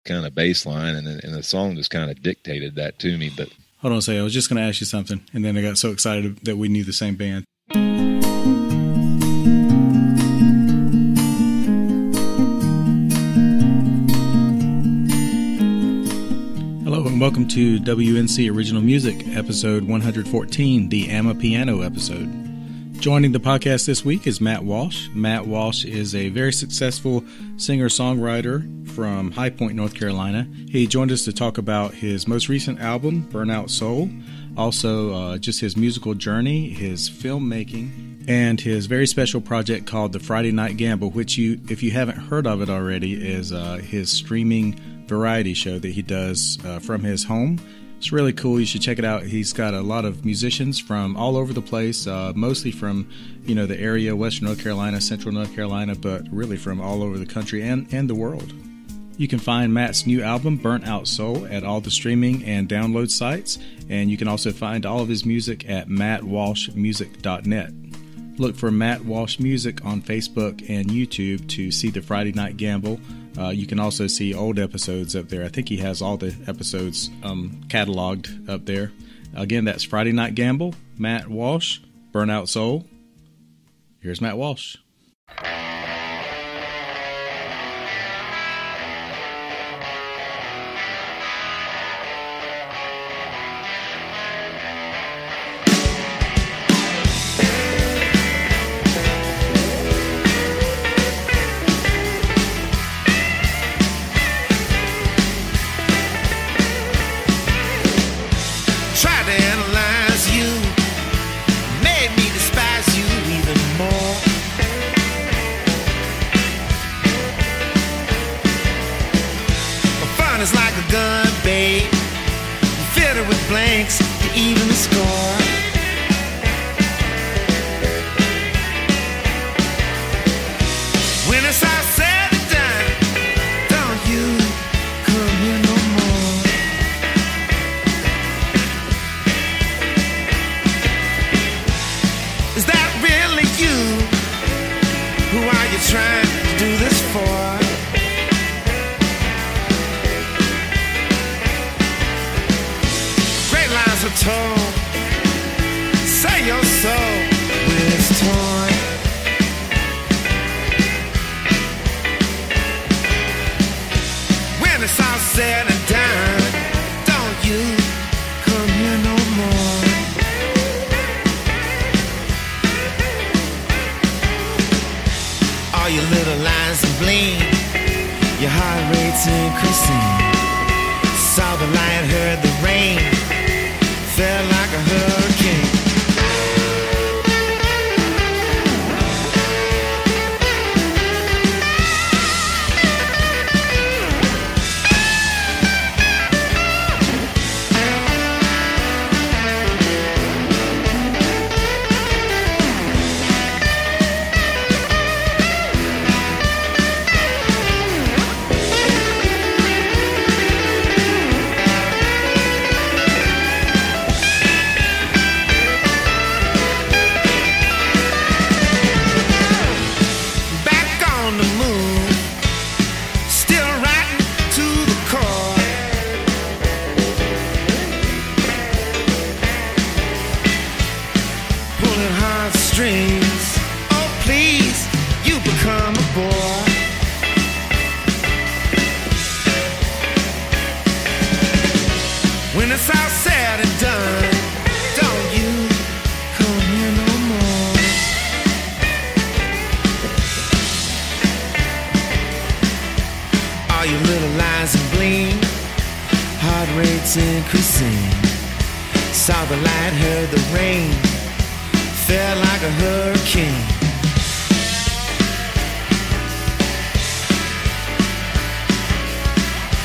kind of bass line, and the song just kind of dictated that to me. But hold on a second, I was just going to ask you something, and then I got so excited that we knew the same band. Hello and welcome to WNC Original Music, episode 114, the Amapiano episode. Joining the podcast this week is Matt Walsh. Matt Walsh is a very successful singer-songwriter from High Point, North Carolina. He joined us to talk about his most recent album, Burnout Soul, also just his musical journey, his filmmaking, and his very special project called The Friday Night Gamble, which if you haven't heard of it already, is his streaming variety show that he does from his home. It's really cool. You should check it out. He's got a lot of musicians from all over the place, mostly from, the area, Western North Carolina, Central North Carolina, but really from all over the country and the world. You can find Matt's new album, Burnout Soul, at all the streaming and download sites, and you can also find all of his music at mattwalshmusic.net. Look for Matt Walsh Music on Facebook and YouTube to see the Friday Night Gamble. You can also see old episodes up there. I think he has all the episodes cataloged up there. Again, that's Friday Night Gamble, Matt Walsh, Burnout Soul. Here's Matt Walsh.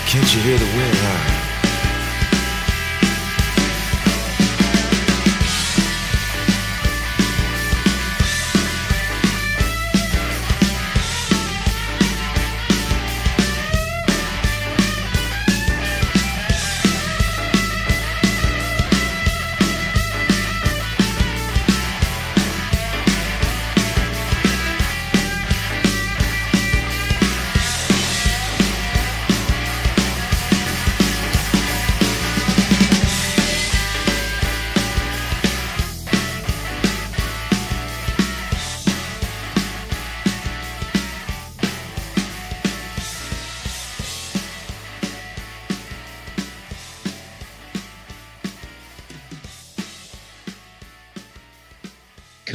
Can't you hear the wind high?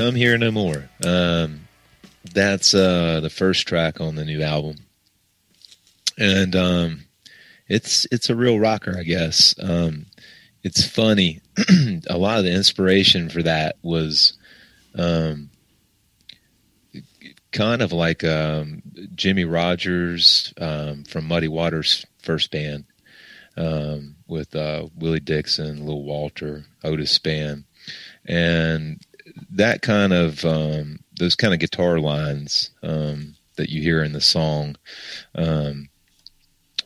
Come Here No More. That's the first track on the new album. And it's a real rocker, I guess. It's funny. A lot of the inspiration for that was kind of like Jimmy Rogers from Muddy Waters' first band, with Willie Dixon, Lil Walter, Otis Spann, and that kind of those kind of guitar lines that you hear in the song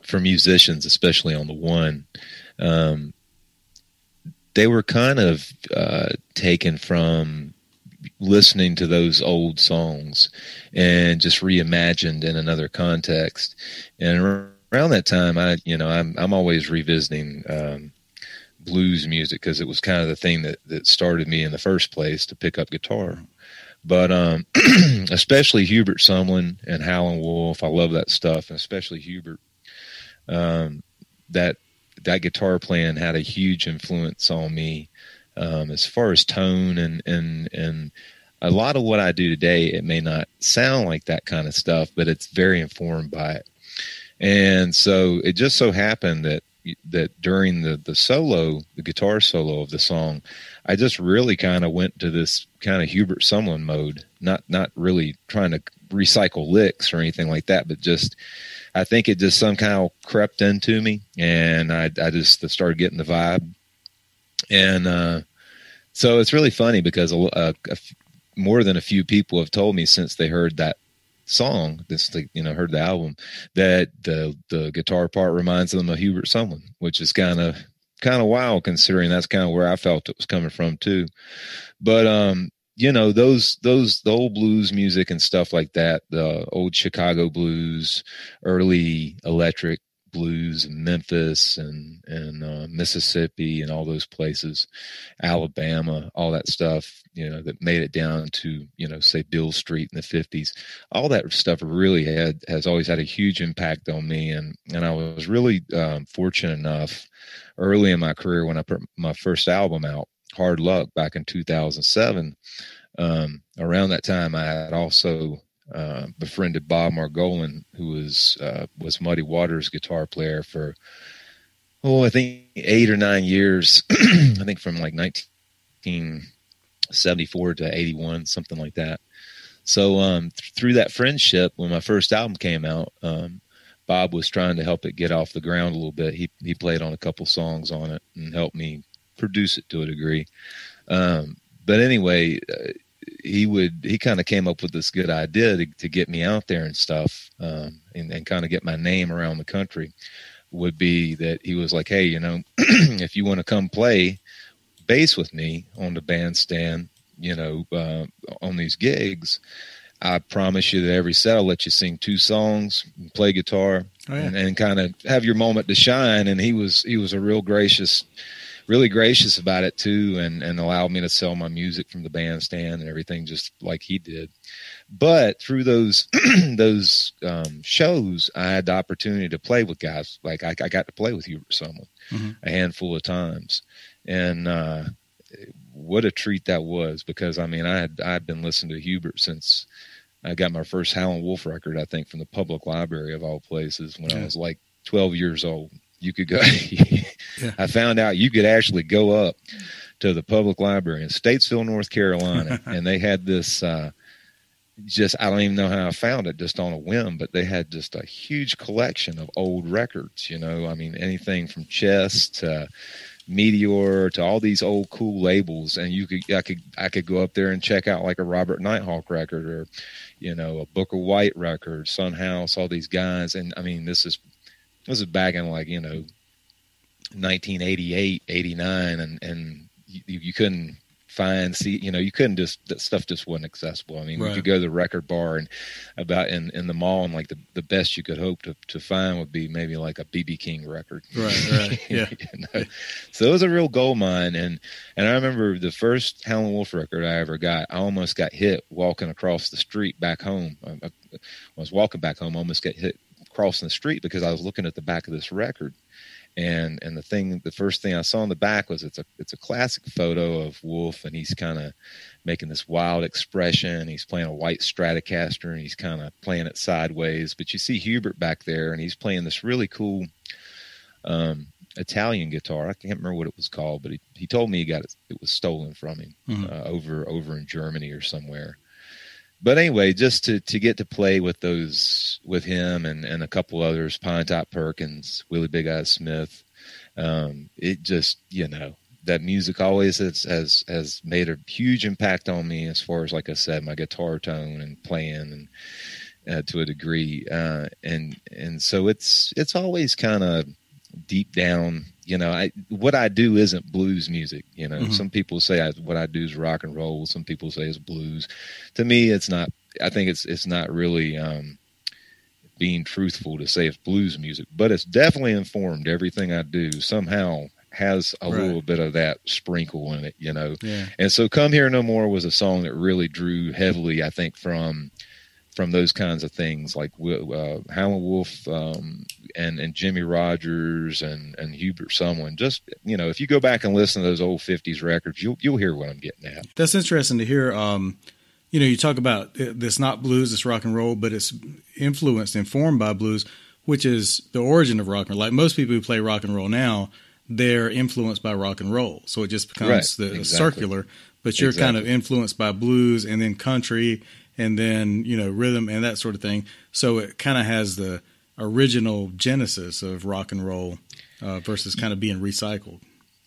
for musicians, especially on the one, they were kind of taken from listening to those old songs and just reimagined in another context. And around that time, I'm always revisiting blues music because it was kind of the thing that started me in the first place to pick up guitar. But especially Hubert Sumlin and Howlin' Wolf, I love that stuff, and especially Hubert. That guitar playing had a huge influence on me as far as tone and a lot of what I do today. It may not sound like that kind of stuff, but it's very informed by it. And so it just so happened that during the guitar solo of the song, I just really kind of went to this kind of Hubert Sumlin mode, not really trying to recycle licks or anything like that, but just, I think it just somehow crept into me, and I just started getting the vibe. And so it's really funny because more than a few people have told me since they heard that song, heard the album, that the guitar part reminds them of Hubert Sumlin, which is kind of wild considering that's kind of where I felt it was coming from too. But the old blues music and stuff like that, the old Chicago blues, early electric blues in Memphis and Mississippi and all those places, Alabama, all that stuff, that made it down to, say Beale Street in the 50s. All that stuff really has always had a huge impact on me. And I was really fortunate enough early in my career when I put my first album out, Hard Luck, back in 2007. Around that time, I had also befriended Bob Margolin, who was Muddy Waters' guitar player for, I think 8 or 9 years. I think from like 1974 to 81, something like that. So through that friendship, when my first album came out, Bob was trying to help it get off the ground a little bit. He played on a couple songs on it and helped me produce it to a degree. But anyway, he kind of came up with this good idea to get me out there and stuff, and kind of get my name around the country. Would be that he was like, hey, if you want to come play bass with me on the bandstand, on these gigs, I promise you that every set I'll let you sing 2 songs, play guitar, and kind of have your moment to shine. And he was a really gracious about it too, and allowed me to sell my music from the bandstand and everything just like he did. But through those shows, I had the opportunity to play with guys. Like I got to play with Hubert Sumlin a handful of times, and what a treat that was, because I'd been listening to Hubert since I got my first Howlin' Wolf record, I think, from the public library of all places when I was like 12 years old. You could go. I found out you could actually go up to the public library in Statesville, North Carolina, and they had this. I don't even know how I found it, just on a whim, but they had just a huge collection of old records. Anything from Chess to Meteor to all these old cool labels, and I could go up there and check out like a Robert Nighthawk record, or a Booker White record, Son House, all these guys, and this is back in 1988, 89, and you couldn't you couldn't that stuff just wasn't accessible. You could go to the record bar and in the mall, and the best you could hope to find would be maybe like a BB King record. Right. Yeah. So it was a real gold mine. And I remember the first Howlin' Wolf record I ever got, I almost got hit walking across the street back home. I was walking back home, almost got hit crossing the street because I was looking at the back of this record. And the first thing I saw on the back was it's a classic photo of Wolf, and he's kind of making this wild expression. He's playing a white Stratocaster, and he's kind of playing it sideways. But you see Hubert back there, and he's playing this really cool Italian guitar. I can't remember what it was called, but he told me it was stolen from him over in Germany or somewhere. But anyway, just to get to play with him and a couple others, Pine Top Perkins, Willie Big Eyes Smith, it just, that music always has made a huge impact on me as far as, like I said, my guitar tone and playing and to a degree. And so it's always kind of deep down, what I do isn't blues music. Some people say what I do is rock and roll. Some people say it's blues. To me, it's not. I think it's not really being truthful to say it's blues music, but it's definitely informed. Everything I do somehow has a little bit of that sprinkle in it, Yeah. And so Come Here No More was a song that really drew heavily, I think, from those kinds of things, like Howlin' Wolf and Jimmy Rogers and Hubert Sumlin. Just, if you go back and listen to those old 50s records, you'll hear what I'm getting at. That's interesting to hear. You talk about it's not blues, it's rock and roll, but it's informed by blues, which is the origin of rock and roll. Like most people who play rock and roll now, they're influenced by rock and roll. So it just becomes circular, but you're kind of influenced by blues and then country and then, rhythm and that sort of thing. So it kind of has the original genesis of rock and roll versus kind of being recycled.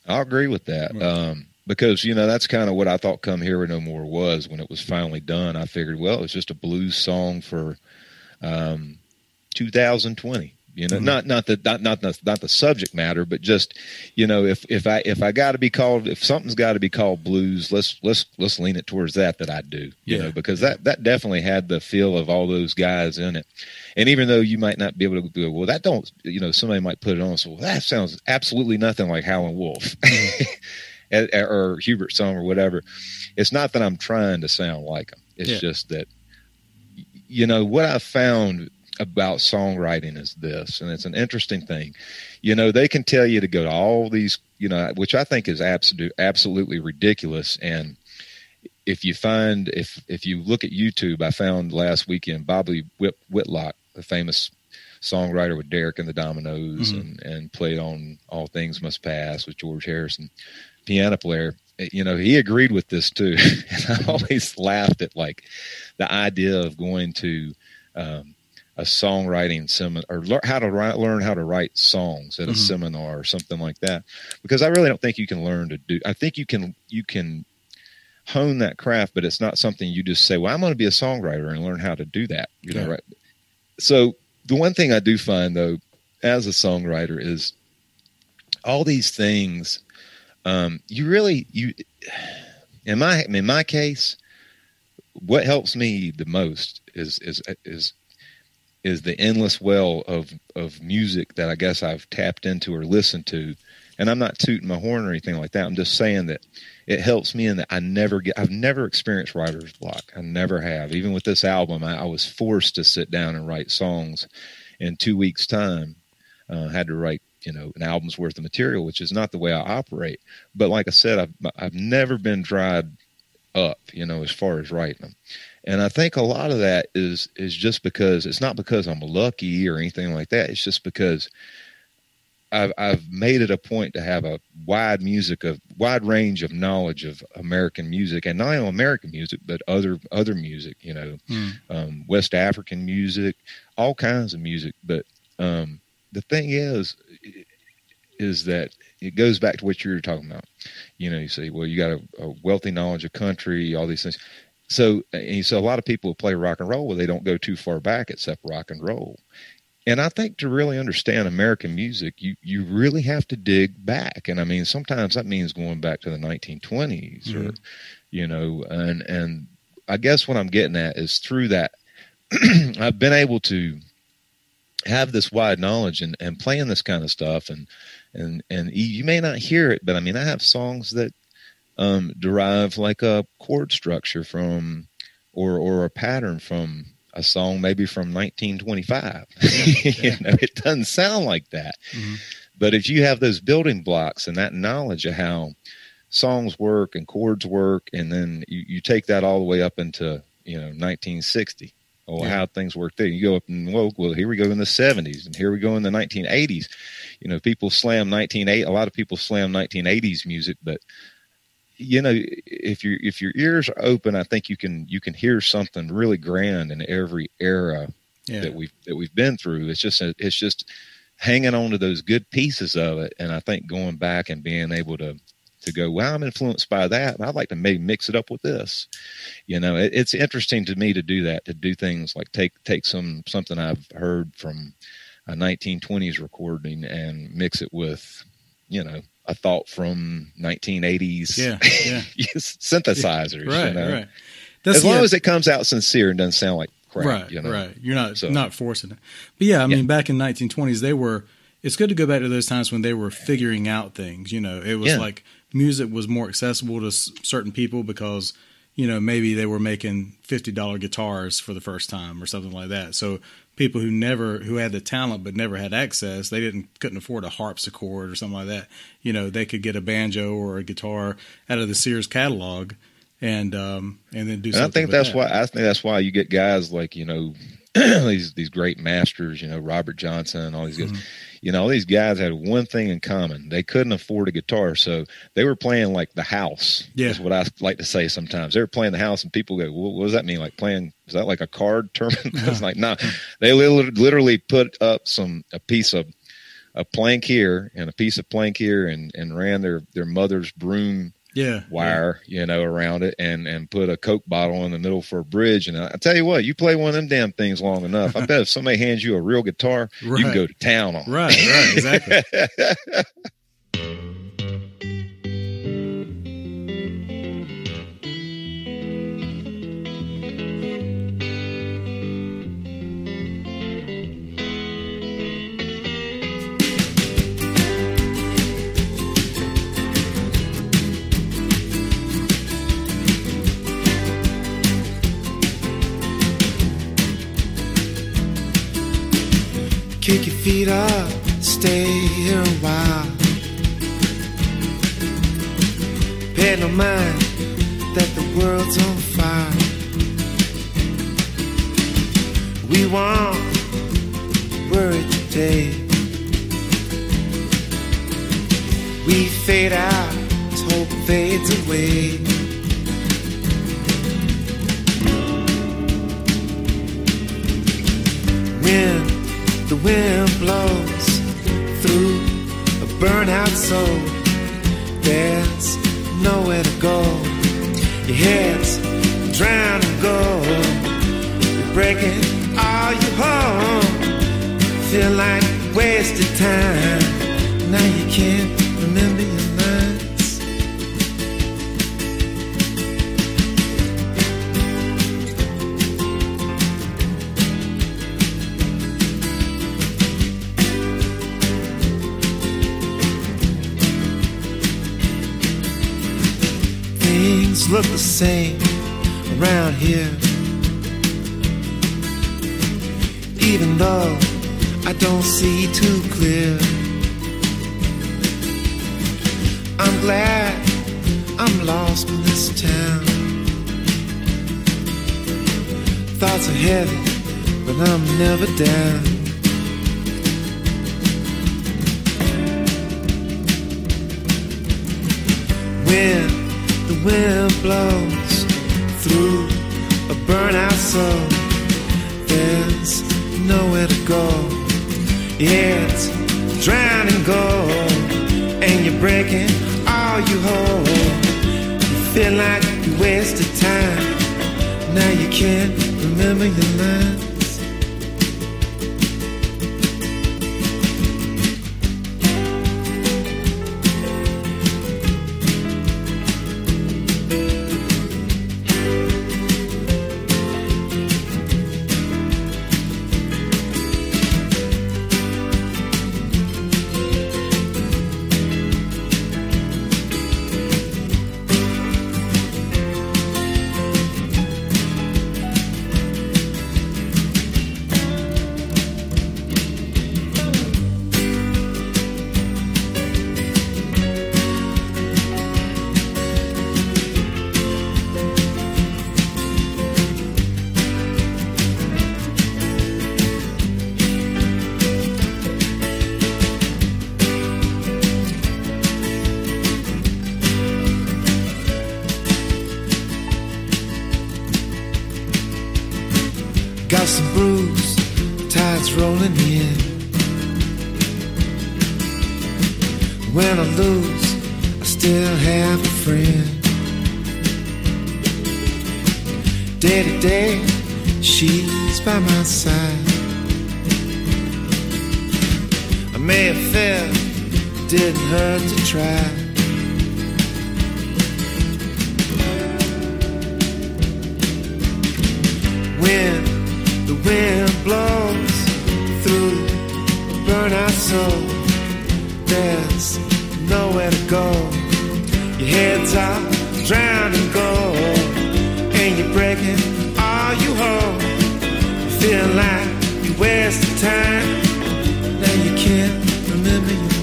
I'll agree with that. Right. Because, that's kind of what I thought Come Here No More was when it was finally done. I figured, well, it's just a blues song for 2020. Not the subject matter, but just, if something's got to be called blues, let's lean it towards that I do, because that definitely had the feel of all those guys in it. And even though you might not be able to go, well, that don't, somebody might put it on. So that sounds absolutely nothing like Howlin' Wolf or Hubert Song or whatever. It's not that I'm trying to sound like them. It's just that, what I found about songwriting is this, and it's an interesting thing. They can tell you to go to all these, which I think is absolutely ridiculous. And if you look at YouTube, I found last weekend Bobby Whitlock, the famous songwriter with Derek and the Dominoes, and played on All Things Must Pass with George Harrison, piano player. He agreed with this too. And I always laughed at like the idea of going to a songwriting seminar, or learn how to write songs at a seminar or something like that, because I really don't think you can learn to do. I think you can hone that craft, but it's not something you just say, well, I'm going to be a songwriter and learn how to do that. Right? So the one thing I do find though, as a songwriter, is all these things. In my case, what helps me the most is the endless well of music that I guess I've tapped into or listened to. And I'm not tooting my horn or anything like that. I'm just saying that it helps me in that I've never experienced writer's block. I never have. Even with this album, I was forced to sit down and write songs in 2 weeks' time. Had to write, an album's worth of material, which is not the way I operate. But like I said, I've never been dried up, as far as writing them. And I think a lot of that is just because it's not because I'm lucky or anything like that. It's just because I've made it a point to have a wide range of knowledge of American music, and not only American music, but other music, West African music, all kinds of music. But the thing is that it goes back to what you were talking about. You say, well, you got a wealthy knowledge of country, all these things. So a lot of people who play rock and roll, well, they don't go too far back except rock and roll. And I think to really understand American music, you really have to dig back. And I mean, sometimes that means going back to the 1920s or, and I guess what I'm getting at is through that, I've been able to have this wide knowledge and playing this kind of stuff. And you may not hear it, but I mean, I have songs that derive like a chord structure from, or a pattern from a song maybe from 1925. Yeah. It doesn't sound like that. Mm-hmm. But if you have those building blocks and that knowledge of how songs work and chords work, and then you take that all the way up into 1960, how things work there. You go up and well, here we go in the 70s, and here we go in the 1980s. People slam a lot of people slam 1980s music, but if your ears are open, I think you can hear something really grand in every era that we've been through. It's just hanging on to those good pieces of it, and I think going back and being able to go, wow, I'm influenced by that, and I'd like to maybe mix it up with this. It's interesting to me to do that, to do things like take something I've heard from a 1920s recording and mix it with, a thought from 1980s synthesizers. Right. As long as it comes out sincere and doesn't sound like crap. Right. You're not forcing it. But yeah, I mean, back in 1920s, it's good to go back to those times when they were figuring out things. It was like music was more accessible to certain people because, maybe they were making $50 guitars for the first time or something like that. So people who had the talent but never had access, they couldn't afford a harpsichord or something like that. They could get a banjo or a guitar out of the Sears catalog and then do something. I think that's why you get guys like, these great masters, Robert Johnson, all these guys. Mm-hmm. All these guys had one thing in common. They couldn't afford a guitar, so they were playing like the house. Yeah. Is what I like to say sometimes. They were playing the house, and people go, well, what does that mean? Like playing, is that like a card tournament? It's like, no. They literally put up a piece of a plank here and a piece of plank here and ran their mother's broom wire, around it and put a Coke bottle in the middle for a bridge. And I tell you what, you play one of them damn things long enough, I bet if somebody hands you a real guitar, you can go to town on it. Right, exactly. Kick your feet up, stay here a while. Pay no mind that the world's on fire. We won't worry today. We fade out as hope fades away. When the wind blows through a burnout soul, there's nowhere to go. Your head's drowning gold. You're breaking all you hold. Feel like wasted time. Now you can't remember your lines. Things look the same around here, even though I don't see too clear. I'm glad I'm lost in this town. Thoughts are heavy, but I'm never down. When the wind blows through a burnout soul, there's nowhere to go. Yeah, it's drowning gold, and you're breaking all you hold. You feel like you wasted time. Now you can't remember your lines. rolling in. When I lose, I still have a friend. Day to day, she's by my side. I may have failed, didn't hurt to try. When the wind blows through a burnout soul, there's nowhere to go. Your head's up, drown in gold, and you're breaking all you hold. You feel like you wasted time. Now you can't remember your lines.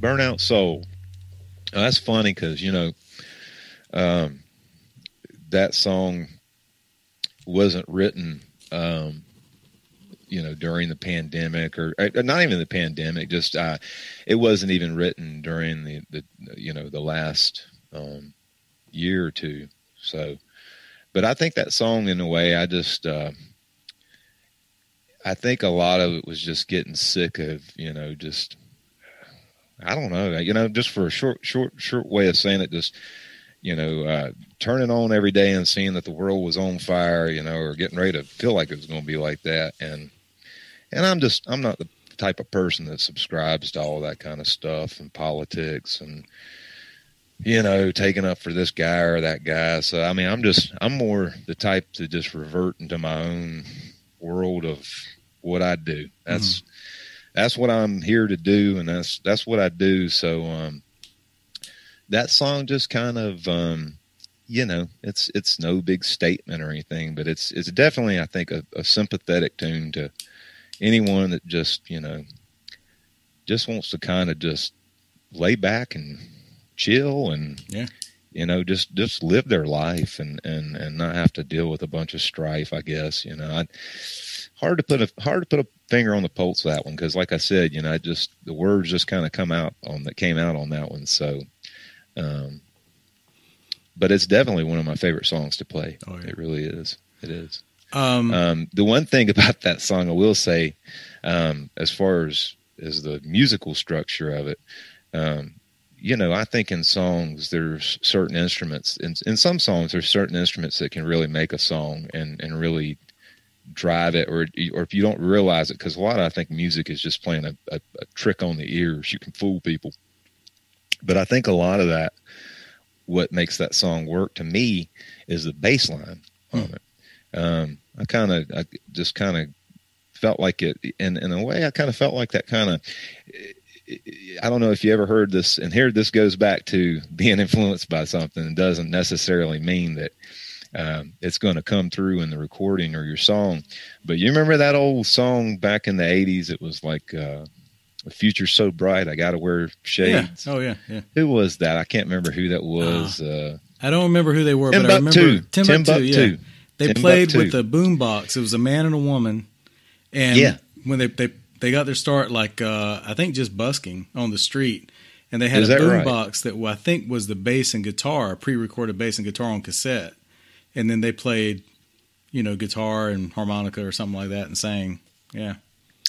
Burnout Soul. Oh, that's funny because, that song wasn't written, during the pandemic or not even the pandemic. Just it wasn't even written during the last year or two. So, but I think that song, in a way, I think a lot of it was just getting sick of, just. I don't know, just for a short way of saying it, just, turning on every day and seeing that the world was on fire, or getting ready to feel like it was going to be like that. And I'm not the type of person that subscribes to all that kind of stuff and politics and, taking up for this guy or that guy. So, I mean, I'm more the type to just revert into my own world of what I do. That's what I'm here to do, and that's what I do. So that song just kind of, it's no big statement or anything, but it's definitely, I think, a sympathetic tune to anyone that just wants to kind of just lay back and chill and just live their life and not have to deal with a bunch of strife. I guess hard to put a finger on the pulse of that one, because like I said, the words just kind of came out on that one. So, but it's definitely one of my favorite songs to play. Oh, yeah. It really is. It is. The one thing about that song I will say, as far as the musical structure of it, I think in songs there's certain instruments. In some songs there's certain instruments that can really make a song and really drive it, or if you don't realize it, because a lot of, I think, music is just playing a trick on the ears. You can fool people, but I think a lot of that, what makes that song work to me, is the bass line on it. I just kind of felt like it, in a way, I kind of felt like that kind of, I don't know if you ever heard this, and here this goes back to being influenced by something. It doesn't necessarily mean that it's going to come through in the recording or your song. But you remember that old song back in the 80s? It was like, "The future's so bright, I got to wear shades." Yeah. Oh, yeah. Who was that? I can't remember who that was. I don't remember who they were, but I remember Timbuktu. Yeah. They played with a boombox. It was a man and a woman. And when they got their start, I think just busking on the street. And they had a boombox that I think was the bass and guitar, pre-recorded bass and guitar on cassette. And then they played, guitar and harmonica or something like that and sang. Yeah.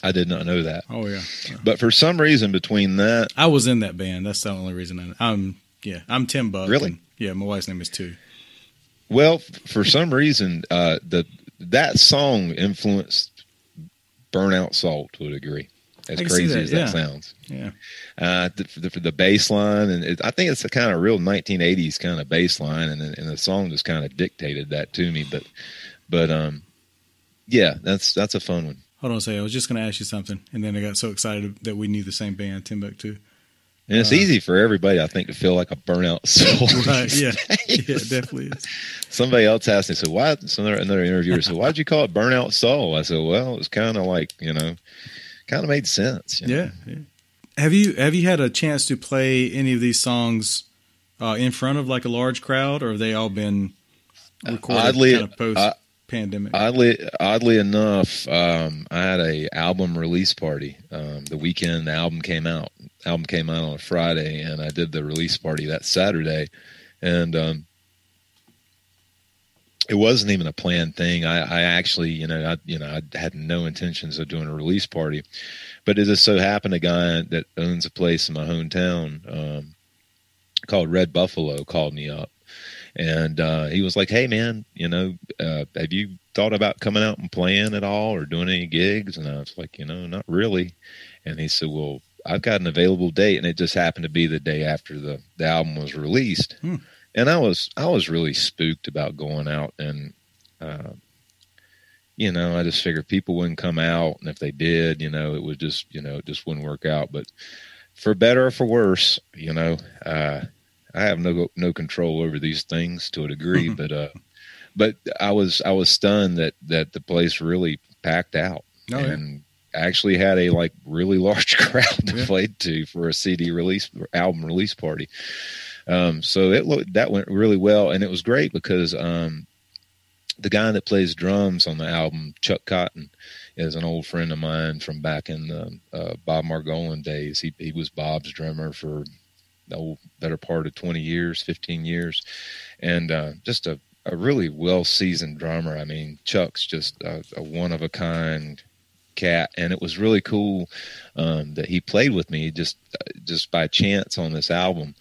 I did not know that. Oh, yeah. But for some reason between that... I was in that band. That's the only reason. I'm Tim Buck. Really? And, my wife's name is Tu. Well, for some reason, that song influenced Burnout Soul to a degree. As crazy as that sounds. Yeah. The bass line, and I think it's a kind of real 1980s kind of bass line, and the song just kind of dictated that to me. But yeah, that's a fun one. Hold on a second. I was just going to ask you something, and then I got so excited that we knew the same band, Timbuktu. And it's easy for everybody, I think, to feel like a burnout soul. Right? Yeah, yeah, it definitely is. Somebody else asked me, so why? Another interviewer said, "Why'd you call it burnout soul?" I said, "Well, it was kind of like, kind of made sense." Yeah. Have you had a chance to play any of these songs in front of like a large crowd, or have they all been recorded kind of post pandemic? Oddly enough, I had a album release party the weekend the album came out. Album came out on a Friday, and I did the release party that Saturday, and it wasn't even a planned thing. I actually, I had no intentions of doing a release party, but it just so happened a guy that owns a place in my hometown called Red Buffalo called me up, and he was like, "Hey man, have you thought about coming out and playing at all or doing any gigs?" And I was like, not really. And he said, "Well, I've got an available date," and it just happened to be the day after the album was released. And I was really spooked about going out, and I just figured people wouldn't come out, and if they did, it would just it just wouldn't work out. But for better or for worse, I have no control over these things to a degree, but I was stunned that the place really packed out. And actually had a really large crowd to play to for a album release party. So that went really well, and it was great because the guy that plays drums on the album, Chuck Cotton, is an old friend of mine from back in the Bob Margolin days. He was Bob's drummer for the better part of 20 years, 15 years, and just a really well-seasoned drummer. I mean, Chuck's just a one-of-a-kind cat, and it was really cool that he played with me just by chance on this album,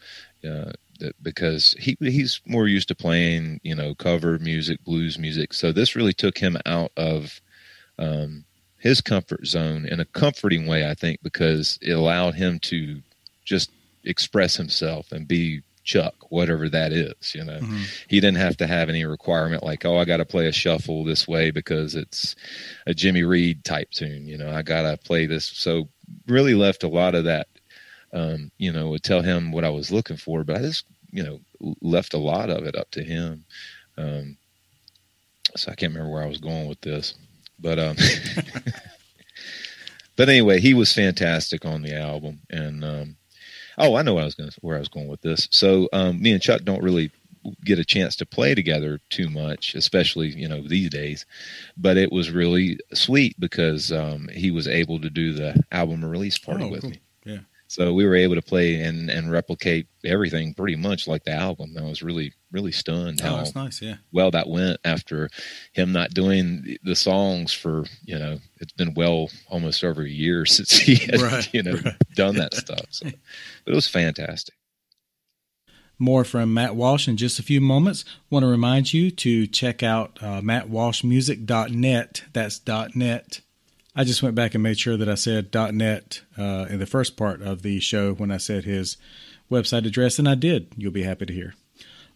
because he's more used to playing cover music, blues music, so this really took him out of his comfort zone in a comforting way, I think, because it allowed him to just express himself and be Chuck, whatever that is. He didn't have to have any requirement like, I got to play a shuffle this way because it's a Jimmy Reed type tune. I got to play this. So really left a lot of that, would tell him what I was looking for, but I just, left a lot of it up to him. So I can't remember where I was going with this, but, but anyway, he was fantastic on the album. And, I know where I was going with this. So me and Chuck don't really get a chance to play together too much, especially these days. But it was really sweet because he was able to do the album release party with me. Yeah. So we were able to play and replicate everything pretty much like the album. I was really, really stunned how that's nice, yeah. well that went after him not doing the songs for, it's been almost over a year since he had, done that stuff. So, but it was fantastic. More from Matt Walsh in just a few moments. Want to remind you to check out mattwalshmusic.net. That's .net. I just went back and made sure that I said .net in the first part of the show when I said his website address, and I did. You'll be happy to hear.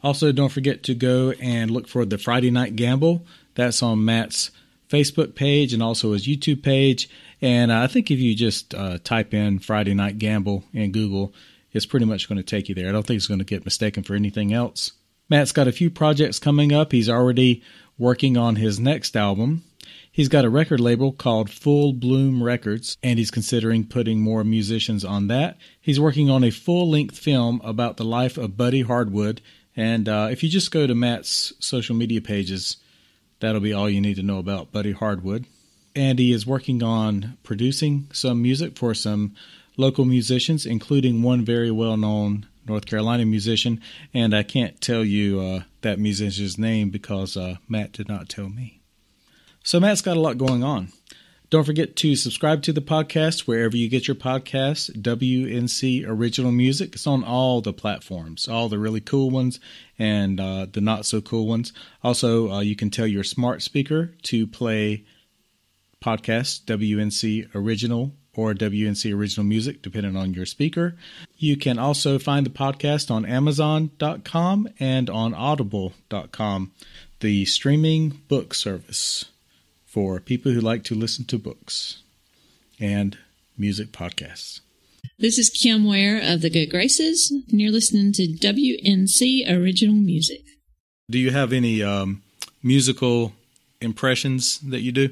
Also, don't forget to go and look for the Friday Night Gamble. That's on Matt's Facebook page and also his YouTube page. And I think if you just type in Friday Night Gamble in Google, it's pretty much going to take you there. I don't think it's going to get mistaken for anything else. Matt's got a few projects coming up. He's already working on his next album. He's got a record label called Full Bloom Records, and he's considering putting more musicians on that. He's working on a full-length film about the life of Buddy Hardwood, and if you just go to Matt's social media pages, that'll be all you need to know about Buddy Hardwood. And he is working on producing some music for some local musicians, including one very well-known North Carolina musician, and I can't tell you that musician's name because Matt did not tell me. So Matt's got a lot going on. Don't forget to subscribe to the podcast wherever you get your podcasts. WNC Original Music. It's on all the platforms, all the really cool ones and the not so cool ones. Also, you can tell your smart speaker to play podcasts, WNC Original or WNC Original Music, depending on your speaker. You can also find the podcast on Amazon.com and on Audible.com, the streaming book service for people who like to listen to books and music podcasts. This is Kim Ware of the Good Graces, and you're listening to WNC Original Music. Do you have any musical impressions that you do?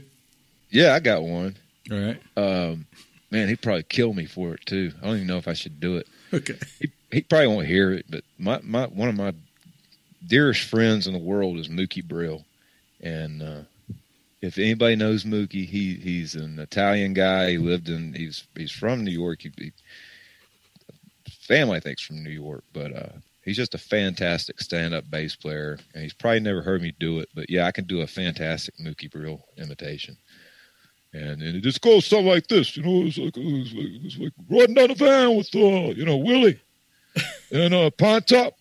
Yeah, I got one. All right. Man, he'd probably kill me for it too. I don't even know if I should do it. Okay. He probably won't hear it, but one of my dearest friends in the world is Mookie Brill, and if anybody knows Mookie, he's an Italian guy. He's from New York. Family, I think, is from New York, but he's just a fantastic stand-up bass player, and he's probably never heard me do it. But yeah, I can do a fantastic Mookie Brill imitation. And it just goes something like this, it's like riding down the van with, Willie and Pine Top.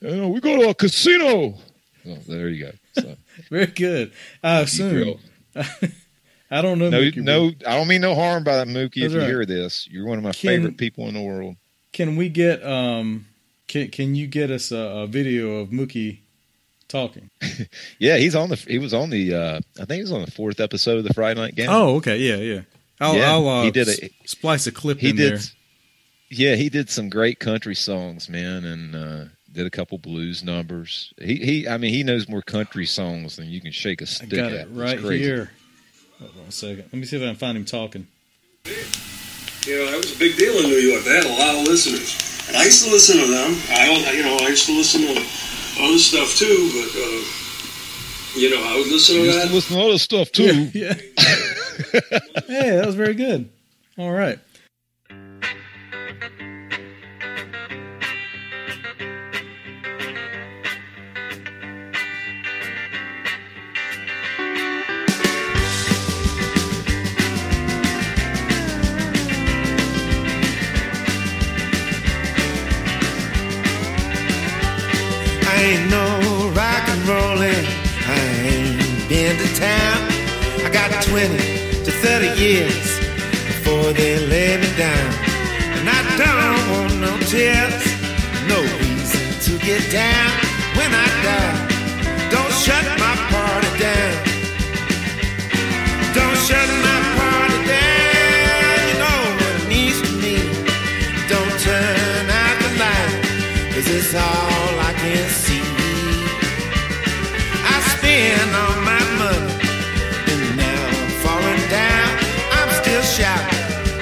We go to a casino. Oh, there you go. So, very good. I assume. I don't know. No, I don't mean no harm by that, Mookie. That's if you hear this, you're one of my favorite people in the world. Can we get? Can you get us a video of Mookie talking? Yeah, he was on the. I think he was on the 4th episode of the Friday Night Game. Oh, okay, yeah. I'll he did splice a clip in there. Yeah, he did some great country songs, man, and did a couple blues numbers. He knows more country songs than you can shake a stick at. I got it right here. Hold on a second. Let me see if I can find him talking. That was a big deal in New York. They had a lot of listeners, and I used to listen to them. I used to listen to other stuff too, but I would listen to that. Listen to other stuff too. Yeah. Hey, that was very good. All right. I ain't no rock and rollin', I ain't been to town. I got 20 to 30 years before they lay me down. And I don't want no tears, no reason to get down. When I die, don't shut my party down. Don't shut my party down. You know what it means to me. Don't turn out the light, 'cause it's all I can see. Spend all my money, and now I'm falling down. I'm still shouting,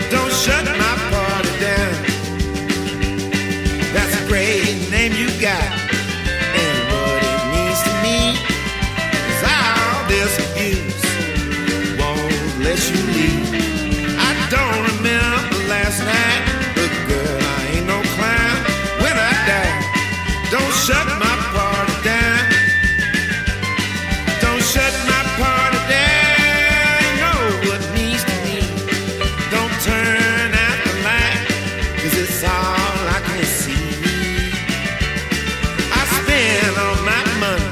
don't shut my party down. That's a great name you got, and what it means to me is all this abuse won't let you leave. I don't remember last night, but girl, I ain't no clown. When I die, don't shut my party down. Shut my party down, you know what it means to me. Don't turn out the light, 'cause it's all I can see. I spent all my money,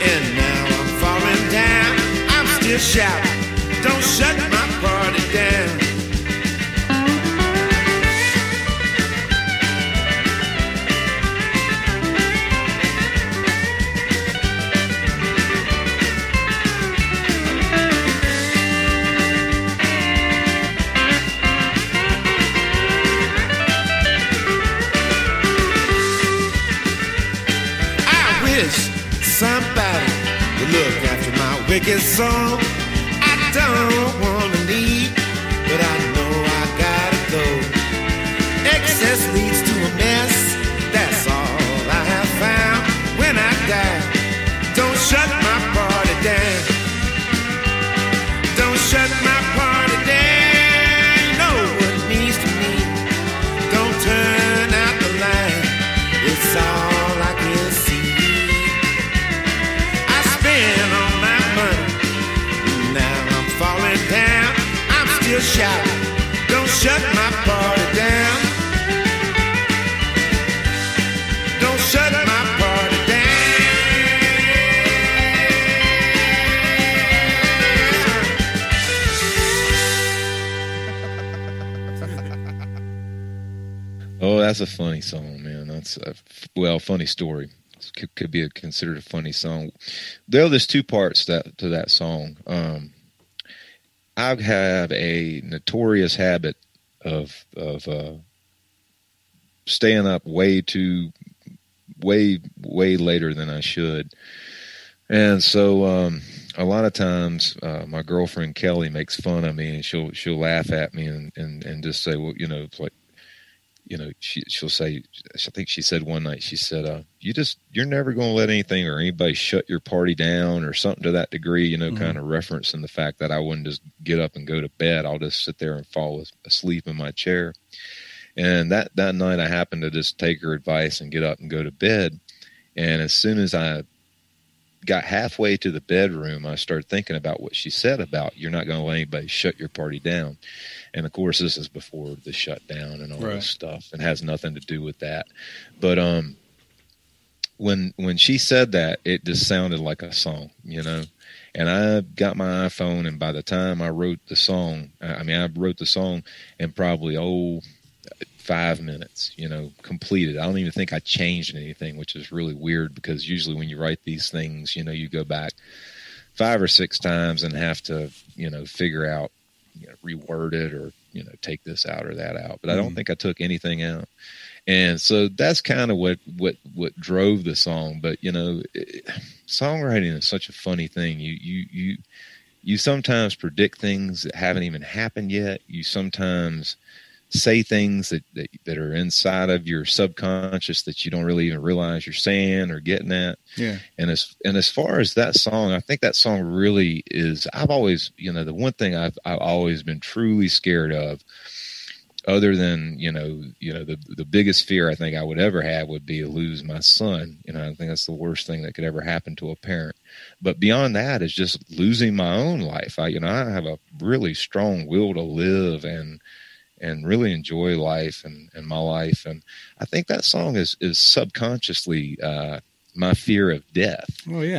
and now I'm falling down. I'm still shouting, don't shut my party down. Somebody will look after my wicked soul. I don't want to leave, but I know I gotta go. Excess leads to a mess, that's all I have found. When I die, don't shut my party down. Don't shut my party down. You know what it means to me. Don't turn out the light, it's all I can see. All my money, now I'm falling down. I'm still shouting, don't shut my party down. Don't shut my party down. Oh, that's a funny song, man. That's a funny story. Could be considered a funny song. There's 2 parts to that song. I have a notorious habit of staying up way later than I should. And so a lot of times my girlfriend Kelly makes fun of me, and she'll laugh at me and just say, well, it's like, she'll say, I think she said one night, she said, you're never going to let anything or anybody shut your party down or something to that degree, kind of referencing the fact that I wouldn't just get up and go to bed. I'll just sit there and fall asleep in my chair. And that night I happened to just take her advice and get up and go to bed. And as soon as I got halfway to the bedroom, I started thinking about what she said about you're not going to let anybody shut your party down. And of course, this is before the shutdown and all this stuff, and has nothing to do with that. But when she said that, it just sounded like a song, And I got my iPhone, and by the time I wrote the song, I wrote the song in probably 5 minutes, completed. I don't even think I changed anything, which is really weird because usually when you write these things, you go back 5 or 6 times and have to, figure out, reword it or, take this out or that out. But I don't think I took anything out. And so that's kind of what drove the song. But, songwriting is such a funny thing. You sometimes predict things that haven't even happened yet. You sometimes say things that are inside of your subconscious that you don't really even realize you're saying or getting at. Yeah. And as far as that song, I think that song really is, I've always, the one thing I've always been truly scared of, other than, the biggest fear I think I would ever have would be to lose my son. I think that's the worst thing that could ever happen to a parent. But beyond that is just losing my own life. I have a really strong will to live and really enjoy life and my life. And I think that song is subconsciously my fear of death,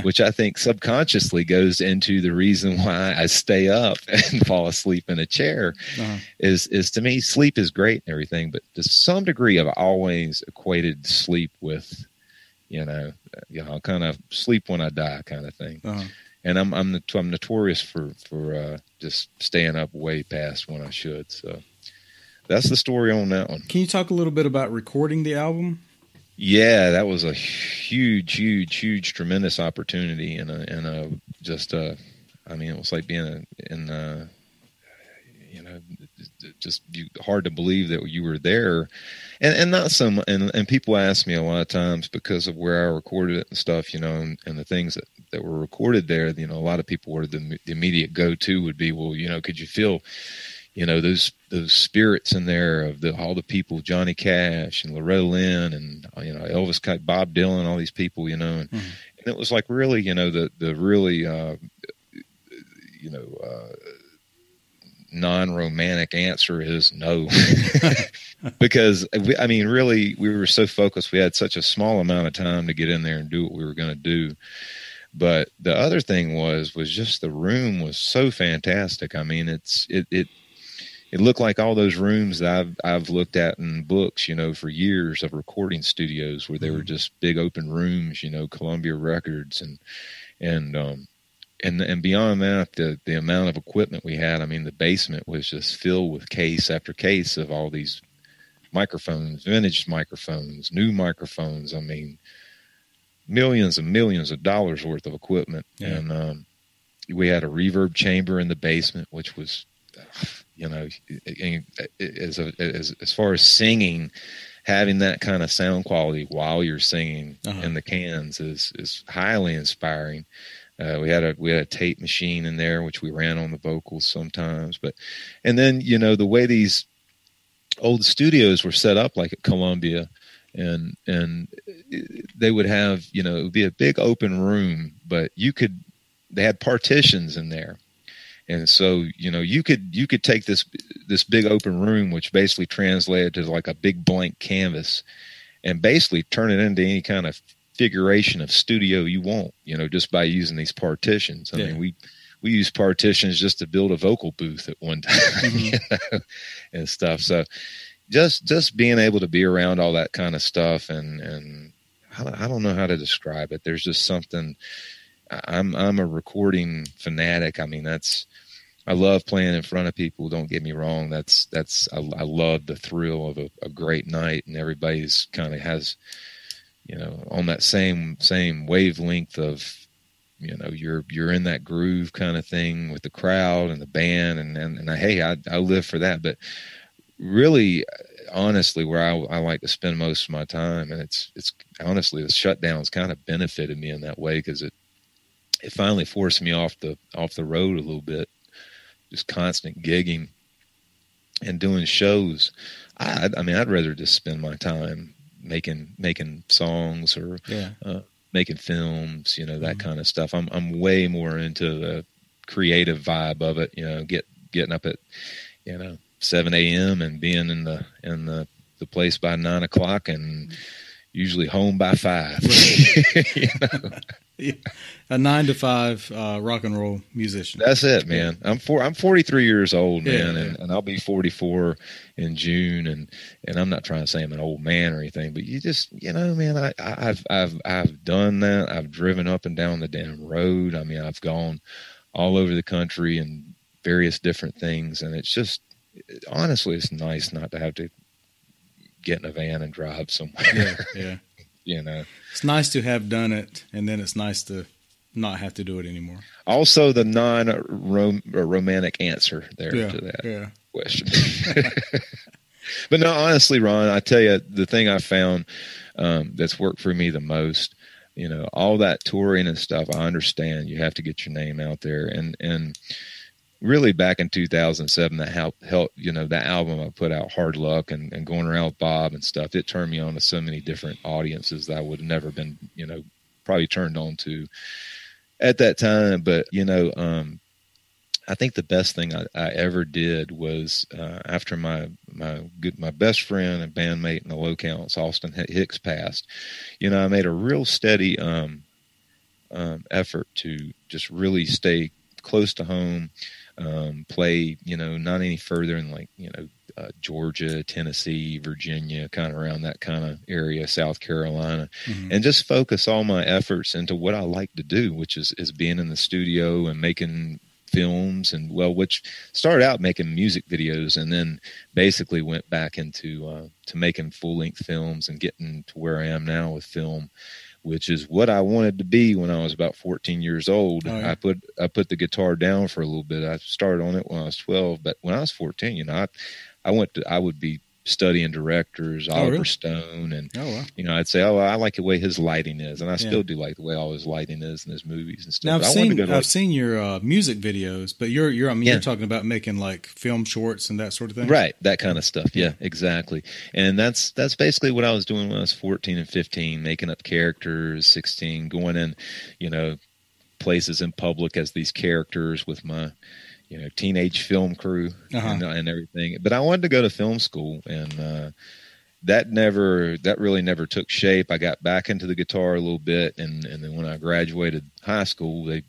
which I think subconsciously goes into the reason why I stay up and fall asleep in a chair. Is to me, sleep is great and everything, but to some degree I've always equated sleep with, kind of sleep when I die kind of thing. And I'm notorious for just staying up way past when I should. So that's the story on that one. Can you talk a little bit about recording the album? Yeah, that was a huge, tremendous opportunity, and it was like being just hard to believe that you were there, and not so much. And people ask me a lot of times because of where I recorded it and stuff, and the things that were recorded there. A lot of people were the immediate go-to would be, well, could you feel those spirits in there of all the people, Johnny Cash and Loretta Lynn and, Elvis, Bob Dylan, all these people, and it was like really, the really, non-romantic answer is no, because really we were so focused. We had such a small amount of time to get in there and do what we were going to do. But the other thing was just the room was so fantastic. It looked like all those rooms that I've looked at in books, for years of recording studios where they were just big open rooms, Columbia Records and beyond that, the amount of equipment we had. The basement was just filled with case after case of all these microphones, vintage microphones, new microphones. Millions and millions of dollars worth of equipment. Yeah. And we had a reverb chamber in the basement, which was, as far as singing, having that kind of sound quality while you're singing in the cans is highly inspiring. We had a tape machine in there, which we ran on the vocals sometimes. And then, the way these old studios were set up, like at Columbia, and they would have, it would be a big open room, but they had partitions in there. And so, you could take this big open room, which basically translated to like a big blank canvas, and basically turn it into any kind of configuration of studio you want, just by using these partitions. I mean, we used partitions just to build a vocal booth at one time, and stuff. So just being able to be around all that kind of stuff, and I don't know how to describe it. There's just something. I'm a recording fanatic. I love playing in front of people. Don't get me wrong. I love the thrill of a great night, and everybody's kind of has, on that same wavelength of, you're in that groove kind of thing with the crowd and the band, and hey, I live for that. But really, honestly, where I like to spend most of my time, and it's honestly, the shutdowns kind of benefited me in that way, because it finally forced me off the road a little bit, just constant gigging and doing shows. I'd rather just spend my time making songs or making films, that kind of stuff. I'm way more into the creative vibe of it, getting up at 7 a.m. and being in the place by 9 o'clock, and usually home by 5. Yeah. A 9 to 5 rock and roll musician. That's it, man. I'm 43 years old, man, Yeah. And I'll be 44 in June, and I'm not trying to say I'm an old man or anything, but you just, man, I've done that. I've driven up and down the damn road. I mean, I've gone all over the country and various different things, and it's just, honestly, it's nice not to have to get in a van and drive somewhere. Yeah. It's nice to have done it, and then it's nice to not have to do it anymore. Also, the non-romantic answer there to that question. But no, honestly, Ron, I tell you, the thing I found that's worked for me the most, all that touring and stuff, I understand you have to get your name out there, and really back in 2007, that helped, that album I put out, Hard Luck, and going around with Bob and stuff, it turned me on to so many different audiences that I would have never been, probably turned on to at that time. But, I think the best thing I ever did was after my best friend and bandmate in the Low Counts, Austin Hicks, passed, I made a real steady effort to just really stay close to home, play, not any further than Georgia, Tennessee, Virginia, kind of around that kind of area, South Carolina, and just focus all my efforts into what I like to do, which is being in the studio and making films, and which started out making music videos, and then basically went back into to making full-length films and getting to where I am now with film, which is what I wanted to be when I was about 14 years old. Oh, yeah. I put the guitar down for a little bit. I started on it when I was 12, but when I was 14, I would be studying directors, Oliver really? Stone, and wow. I'd say, I like the way his lighting is, and I still do like the way all his lighting is in his movies and stuff. Now I've seen your music videos, but you're talking about making like film shorts and that sort of thing, right? That kind of stuff, yeah, exactly. And that's basically what I was doing when I was 14 and 15, making up characters. 16, going in, places in public as these characters with my teenage film crew and everything. But I wanted to go to film school, and that really never took shape. I got back into the guitar a little bit, and then when I graduated high school, they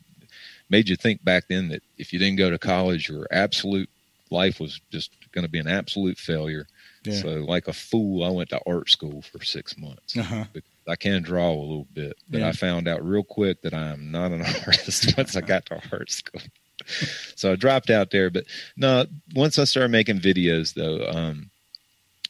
made you think back then that if you didn't go to college, your absolute life was just going to be an absolute failure. Yeah. So like a fool, I went to art school for 6 months. I can draw a little bit, but I found out real quick that I am not an artist once I got to art school. So I dropped out there. But no, once I started making videos, though,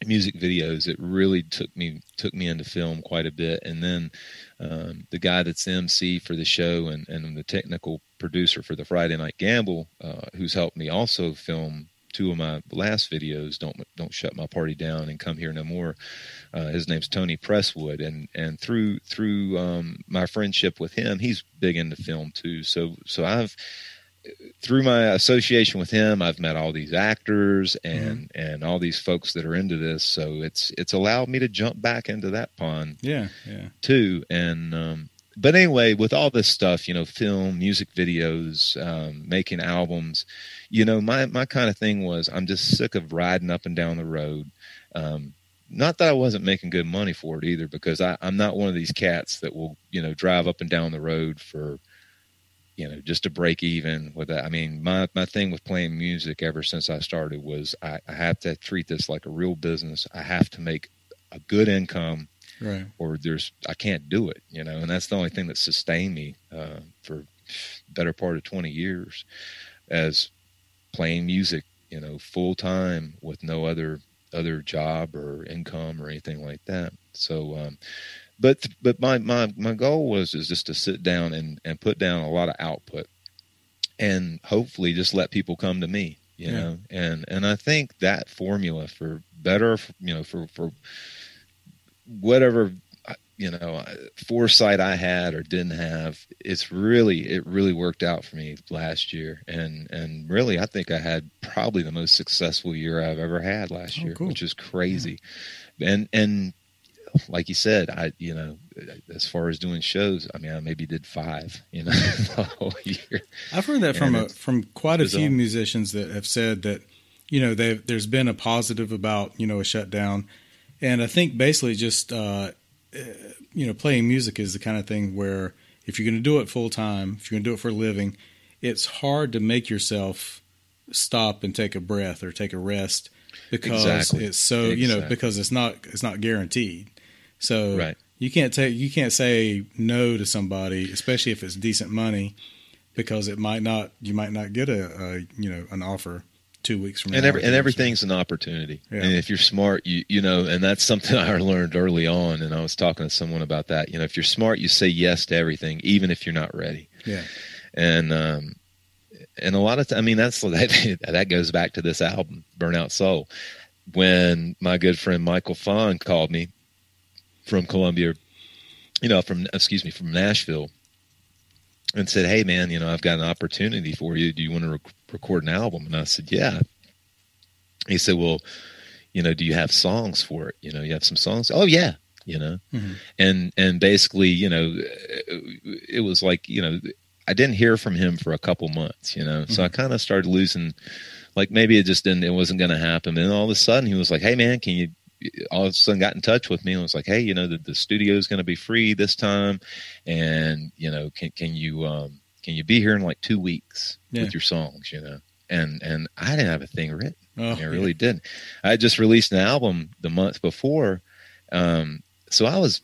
music videos, it really took me into film quite a bit. And then the guy that's MC for the show and the technical producer for the Friday Night Gamble, who's helped me also film 2 of my last videos, Don't Shut My Party Down and Come Here No More. His name's Tony Presswood, and through my friendship with him, he's big into film too. So through my association with him, I've met all these actors and all these folks that are into this. So it's allowed me to jump back into that pond, too. And but anyway, with all this stuff, film, music videos, making albums, my kind of thing was, I'm just sick of riding up and down the road. Not that I wasn't making good money for it either, because I'm not one of these cats that will, drive up and down the road for, just to break even with that. I mean, my thing with playing music ever since I started was I have to treat this like a real business. I have to make a good income, right? Or I can't do it, and that's the only thing that sustained me for better part of 20 years as playing music, full time with no other job or income or anything like that. So, but my goal is just to sit down and put down a lot of output, and hopefully just let people come to me, know. And I think that formula, for better, for whatever foresight I had or didn't have, it really worked out for me last year. And really, I think I had probably the most successful year I've ever had last year, cool. Which is crazy. Yeah. And like you said, as far as doing shows, I maybe did 5, the whole year. I've heard that from quite a few musicians that have said that, there's been a positive about, a shutdown. And I think basically just, playing music is the kind of thing where if you're going to do it full time, if you're going to do it for a living, it's hard to make yourself stop and take a breath or take a rest because it's so, because it's not guaranteed. So right. you can't say no to somebody, especially if it's decent money, because you might not get an offer 2 weeks from now. And everything's an opportunity. Yeah. And if you're smart, and that's something I learned early on. And I was talking to someone about that. If you're smart, you say yes to everything, even if you're not ready. Yeah. And a lot of that goes back to this album, Burnout Soul. When my good friend Michael Fahn called me from Columbia, from Nashville, and said, "Hey man, I've got an opportunity for you. Do you want to record an album?" And I said, "Yeah." He said, "Well, do you have songs for it? You have some songs?" "Oh yeah." Mm-hmm. And basically, it was like, I didn't hear from him for a couple months, mm-hmm. So I kind of started losing, like maybe it wasn't going to happen. And all of a sudden he was like, "Hey man, all of a sudden got in touch with me and was like, "Hey, the studio is going to be free this time. And, can you be here in like 2 weeks with your songs, And I didn't have a thing written. I really didn't. I had just released an album the month before. So I was,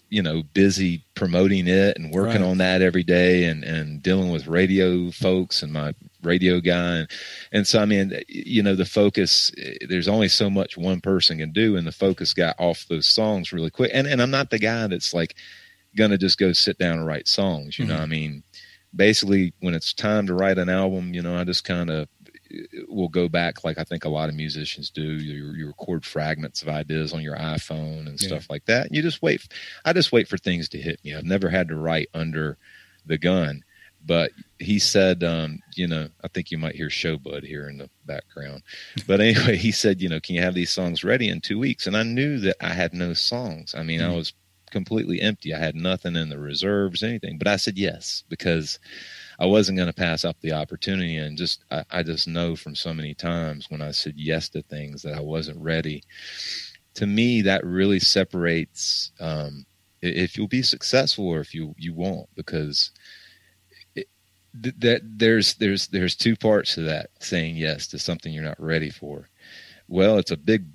busy promoting it and working on that every day and dealing with radio folks and my radio guy. And so, the focus, there's only so much one person can do. And the focus got off those songs really quick. And I'm not the guy that's like going to just go sit down and write songs, mm-hmm. Basically when it's time to write an album, I just kind of will go back like I think a lot of musicians do. You record fragments of ideas on your iPhone and stuff like that. And you just wait. I just wait for things to hit me. I've never had to write under the gun. But he said, I think you might hear Showbud here in the background. But anyway, he said, can you have these songs ready in 2 weeks? And I knew that I had no songs. Mm-hmm. I was completely empty. I had nothing in the reserves, anything. But I said yes, because I wasn't going to pass up the opportunity. And I just know from so many times when I said yes to things that I wasn't ready. To me, that really separates if you'll be successful or if you won't, because there's 2 parts to that, saying yes to something you're not ready for. Well, it's a big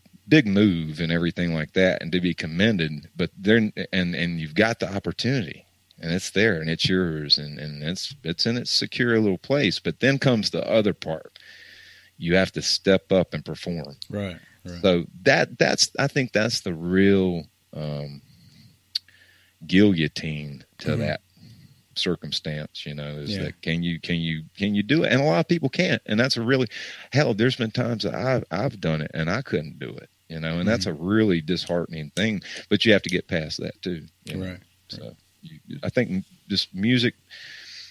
move and everything like that, and to be commended, but and you've got the opportunity. And it's there, and it's yours, and it's in its secure little place. But then comes the other part. You have to step up and perform. Right. So I think that's the real guillotine to mm-hmm. that circumstance. That can you do it? And a lot of people can't. And that's there's been times that I've done it and I couldn't do it. And mm-hmm. that's a really disheartening thing. But you have to get past that too. Right. So. I think just music,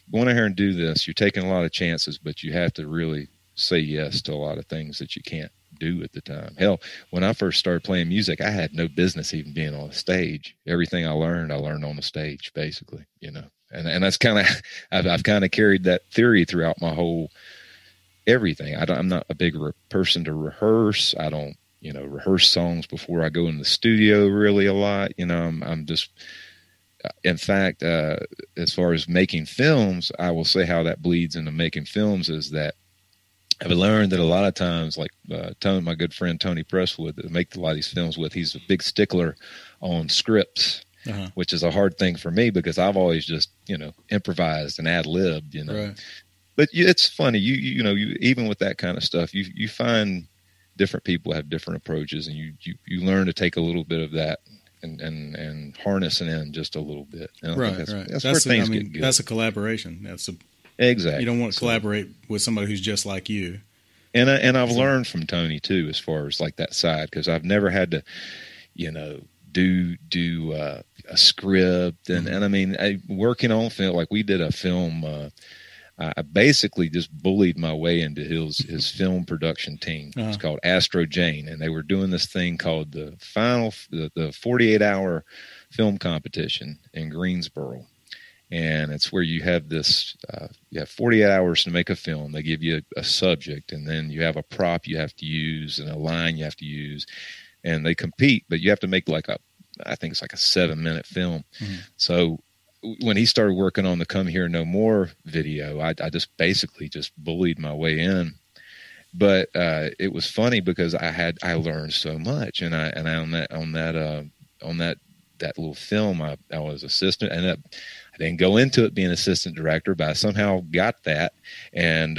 going out here and do this, you're taking a lot of chances, but you have to really say yes to a lot of things that you can't do at the time. Hell, when I first started playing music, I had no business even being on a stage. Everything I learned on the stage, basically, and that's kind of, I've kind of carried that theory throughout my whole everything. I'm not a big person to rehearse. I don't, rehearse songs before I go in the studio really a lot. I'm just, in fact, as far as making films, I will say how that bleeds into making films is that I've learned that a lot of times, like my good friend Tony Presswood, that I make a lot of these films with, he's a big stickler on scripts, uh-huh. which is a hard thing for me because I've always just, improvised and ad-libbed, Right. but it's funny. You know, even with that kind of stuff, you find different people have different approaches, and you learn to take a little bit of that and harness it in just a little bit. Right. That's where things get good. That's a collaboration. Exactly. You don't want to collaborate with somebody who's just like you. And I've learned from Tony too, as far as like that side, because I've never had to, you know, do a script and I mean, working on film, like we did a film. I basically just bullied my way into his film production team. It's called Astro Jane, and they were doing this thing called the 48-hour film competition in Greensboro. And it's where you have this, you have 48 hours to make a film. They give you a subject, and then you have a prop you have to use and a line you have to use, and they compete, but you have to make I think it's like a 7-minute film. Mm-hmm. So when he started working on the Come Here No More video, I just basically just bullied my way in. But it was funny because I learned so much, and I on that little film I was assistant, and I didn't go into it being assistant director, but I somehow got that, and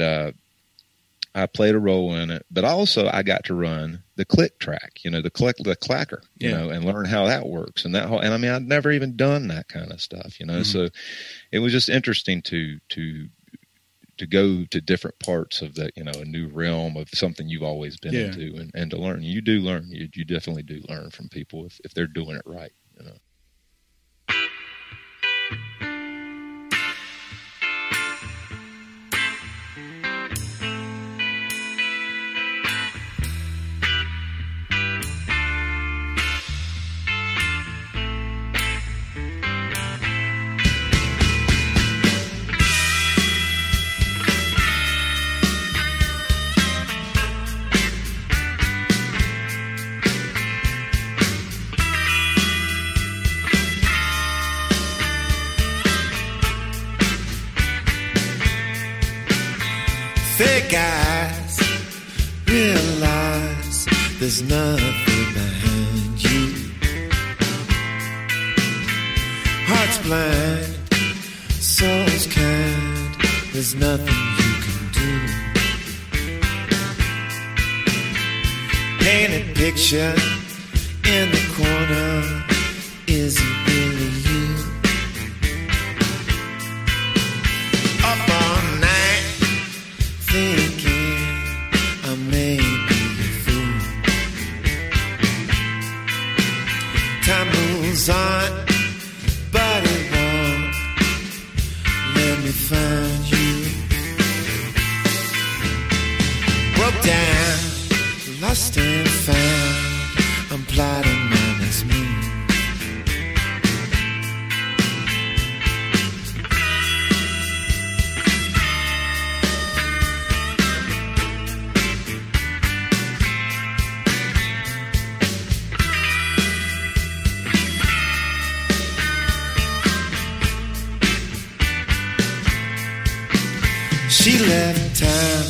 I played a role in it. But also I got to run the click track, you know, the clacker, you know, and learn how that works, and I mean, I'd never even done that kind of stuff, you know. Mm-hmm. So it was just interesting to go to different parts of the, you know, a new realm of something you've always been into, and to learn. You do learn. You definitely do learn from people if they're doing it right, you know. Fake eyes realize there's nothing behind you. Heart's blind, soul's kind, there's nothing you can do. Painted picture in the corner isn't really you. Up all night thinking I may be a fool. Time moves on, but it won't let me find you. Broke down, lost and found, I'm plotting my next move. She left town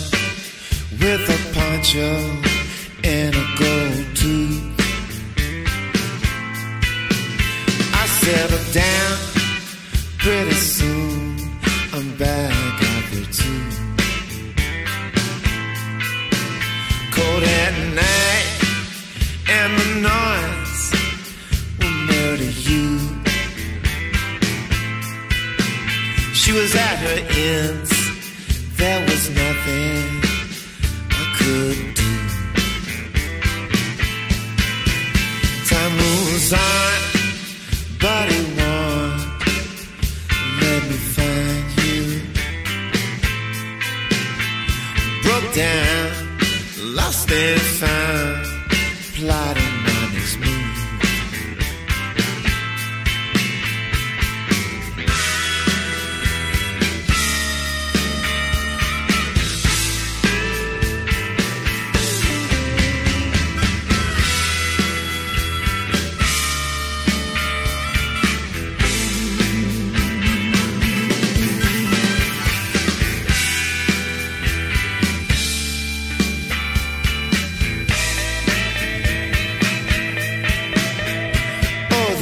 with a poncho and a gold tooth. I settled down pretty soon, I'm back out there too. Cold at night and the noise will murder you. She was at her ends, there was nothing I could do. Time moves on, but it won't let me find you. Broke down, lost and found, plotting my next move.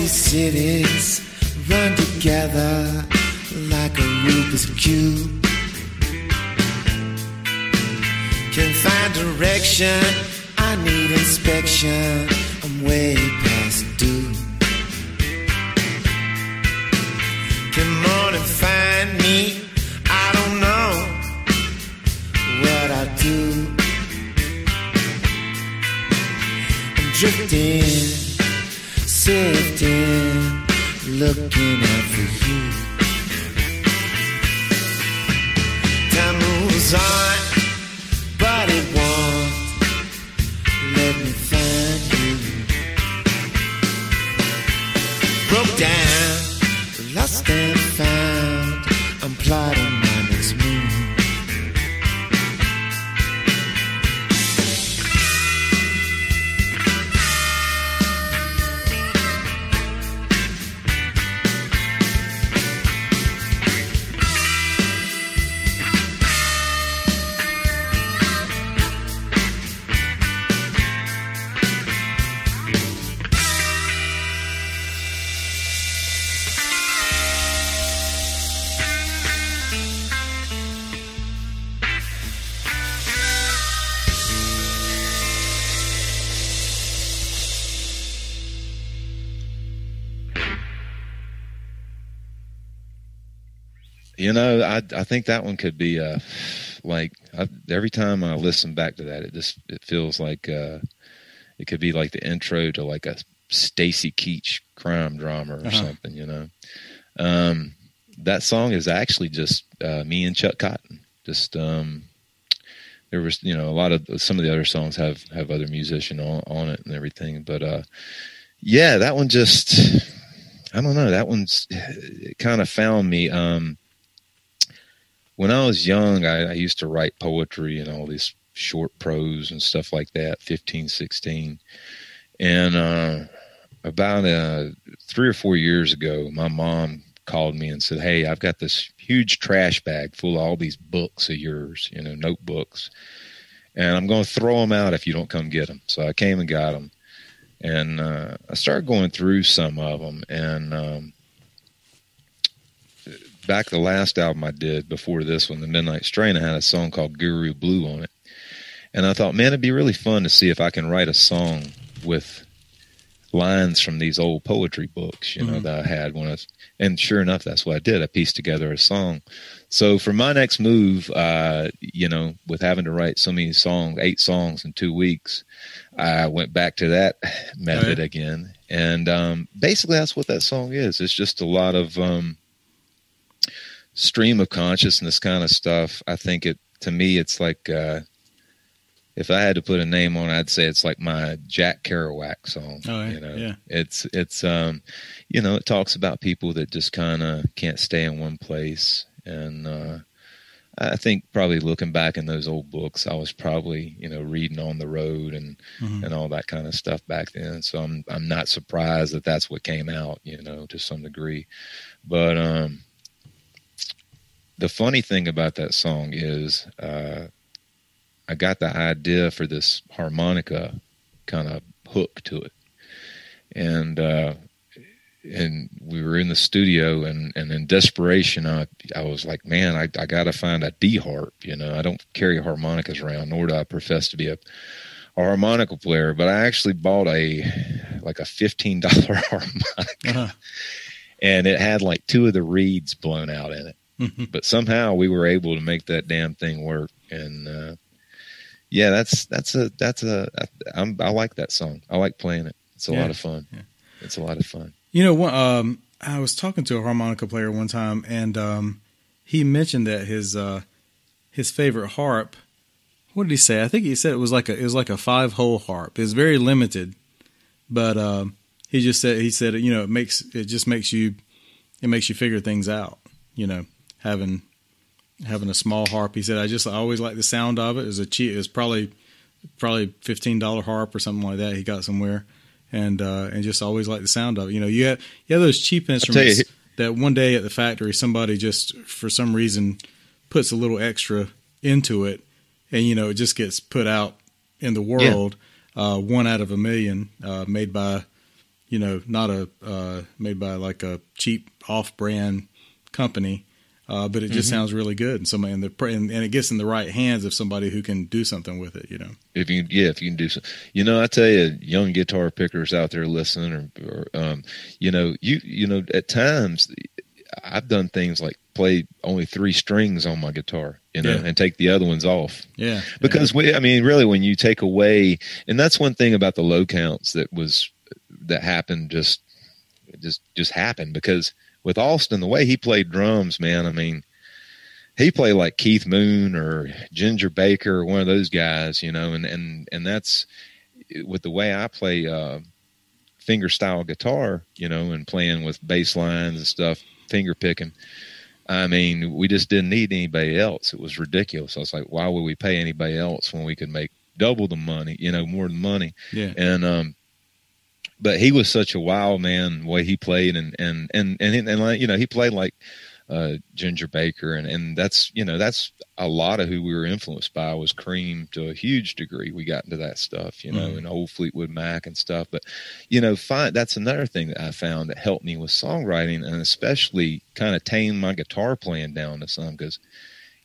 Cities run together like a Rubik's Cube. direction. I need inspection. I'm way past due. Come on and find me. I don't know what I do. I'm drifting, sifting, looking out for you. Time moves on, but it won't let me find you. Broke down, lost and found. I'm plotting my next move. You know, I think that one could be every time I listen back to that, it feels like it could be like the intro to like a Stacy Keach crime drama or something. You know, that song is actually just me and Chuck Cotton. Just there was some of the other songs have other musician on it and everything, but yeah, that one just I don't know. That one's it kind of found me. When I was young, I used to write poetry and all these short prose and stuff like that, 15, 16. And about 3 or 4 years ago, my mom called me and said, "Hey, I've got this huge trash bag full of all these books of yours, notebooks, and I'm going to throw them out if you don't come get them." So I came and got them. And I started going through some of them, and back the last album I did before this one, The Midnight Strain, I had a song called Guru Blue on it. And I thought, man, it'd be really fun to see if I can write a song with lines from these old poetry books, that I had and sure enough, that's what I did. I pieced together a song. So for my next move, with having to write so many songs, 8 songs in 2 weeks, I went back to that method again. And basically that's what that song is. It's just a lot of stream of consciousness kind of stuff. I think to me, it's like, if I had to put a name on it, I'd say it's like my Jack Kerouac song. Yeah. It's it talks about people that just kind of can't stay in one place. And, I think probably looking back in those old books, I was probably, reading on the road and all that kind of stuff back then. So I'm not surprised that that's what came out, to some degree. But, the funny thing about that song is I got the idea for this harmonica kind of hook to it. And we were in the studio, and in desperation, I was like, man, I got to find a D harp. I don't carry harmonicas around, nor do I profess to be a harmonica player, but I actually bought a $15 harmonica, and it had like 2 of the reeds blown out in it. But somehow we were able to make that damn thing work. And, yeah, I like that song. I like playing it. It's a lot of fun. Yeah. It's a lot of fun. I was talking to a harmonica player one time, and he mentioned that his favorite harp. What did he say? I think he said it was like a 5-hole harp. It's very limited, but he said it makes you figure things out. Having a small harp. He said, I always like the sound of it. It was probably $15 harp or something like that he got somewhere, and just always like the sound of it. You have those cheap instruments that one day at the factory somebody just for some reason puts a little extra into it, and it just gets put out in the world. Yeah. 1 out of a million, made by made by like a cheap off-brand company. but it just sounds really good. And somebody and it gets in the right hands of somebody who can do something with it. If you can do so. I tell you, young guitar pickers out there listening, or at times I've done things like play only 3 strings on my guitar, and take the other ones off. Yeah. Because really, when you take away, and that's one thing about the low counts that happened, just happened, because with Austin, the way he played drums, man, he played like Keith Moon or Ginger Baker or one of those guys, and that's with the way I play finger style guitar, and playing with bass lines and stuff, finger picking. We just didn't need anybody else. It was ridiculous. I was like, why would we pay anybody else when we could make double the money, more than money? Yeah. And but he was such a wild man, the way he played, and he played like Ginger Baker, and that's a lot of who we were influenced by was Cream to a huge degree. We got into that stuff, and old Fleetwood Mac and stuff. But that's another thing that I found that helped me with songwriting, and especially kind of tame my guitar playing down to some, because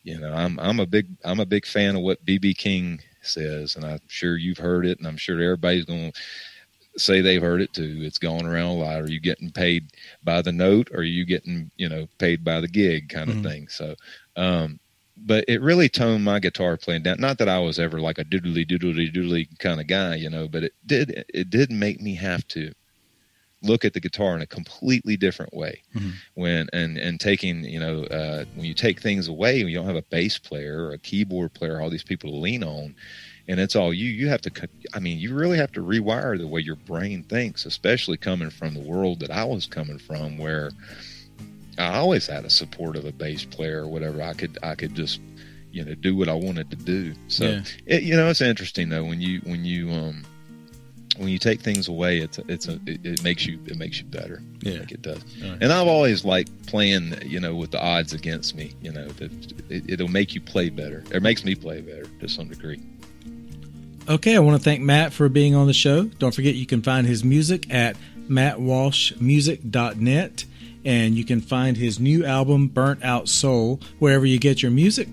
I'm a big fan of what B.B. King says, and I'm sure you've heard it, and I'm sure everybody's going to say they've heard it too. It's going around a lot. Are you getting paid by the note, or are you getting paid by the gig kind of thing? So but it really toned my guitar playing down. Not that I was ever like a doodly kind of guy, but it did make me have to look at the guitar in a completely different way. When taking when you take things away, when you don't have a bass player or a keyboard player, all these people to lean on, and it's all you have to, you really have to rewire the way your brain thinks, especially coming from the world that I was coming from, where I always had a support of a bass player or whatever. I could just, do what I wanted to do. So, it's interesting though, when you take things away, it makes you better. Yeah, I think it does. Right. And I've always liked playing, with the odds against me. It'll make you play better. It makes me play better to some degree. Okay, I want to thank Matt for being on the show. Don't forget you can find his music at mattwalshmusic.net, and you can find his new album, Burnt Out Soul, wherever you get your music.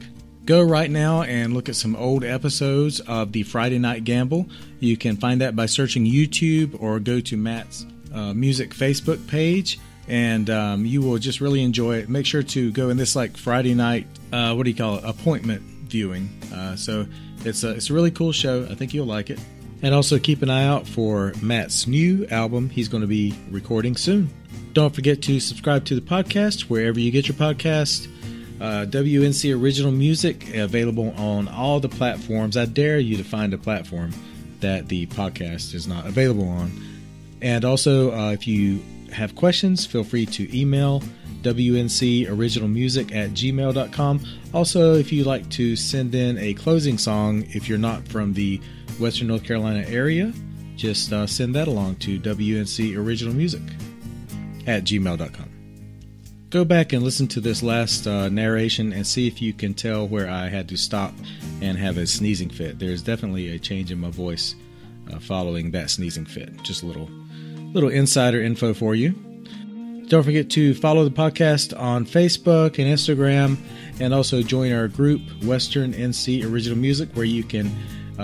Go right now and look at some old episodes of the Friday Night Gamble. You can find that by searching YouTube, or go to Matt's music Facebook page, and you will just really enjoy it. Make sure to go in this Friday night, appointment viewing. So it's a really cool show. I think you'll like it. And also keep an eye out for Matt's new album he's going to be recording soon. Don't forget to subscribe to the podcast wherever you get your podcast. WNC Original Music, available on all the platforms. I dare you to find a platform that the podcast is not available on. And also, if you have questions, feel free to email wncoriginalmusic@gmail.com. Also, if you'd like to send in a closing song, if you're not from the Western North Carolina area, just send that along to wncoriginalmusic@gmail.com. Go back and listen to this last narration and see if you can tell where I had to stop and have a sneezing fit. There's definitely a change in my voice following that sneezing fit. Just a little insider info for you. Don't forget to follow the podcast on Facebook and Instagram, and also join our group, Western NC Original Music, where you can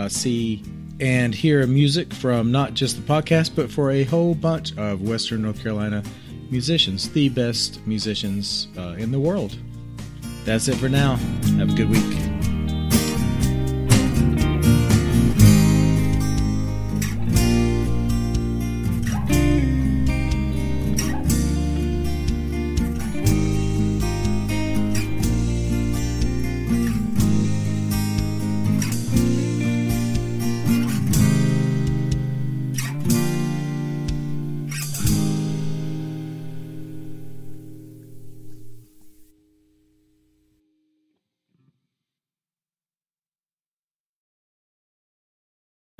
see and hear music from not just the podcast, but for a whole bunch of Western North Carolina musicians, the best musicians in the world. That's it for now. Have a good week.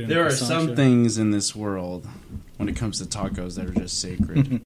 There are some things in this world, when it comes to tacos, that are just sacred.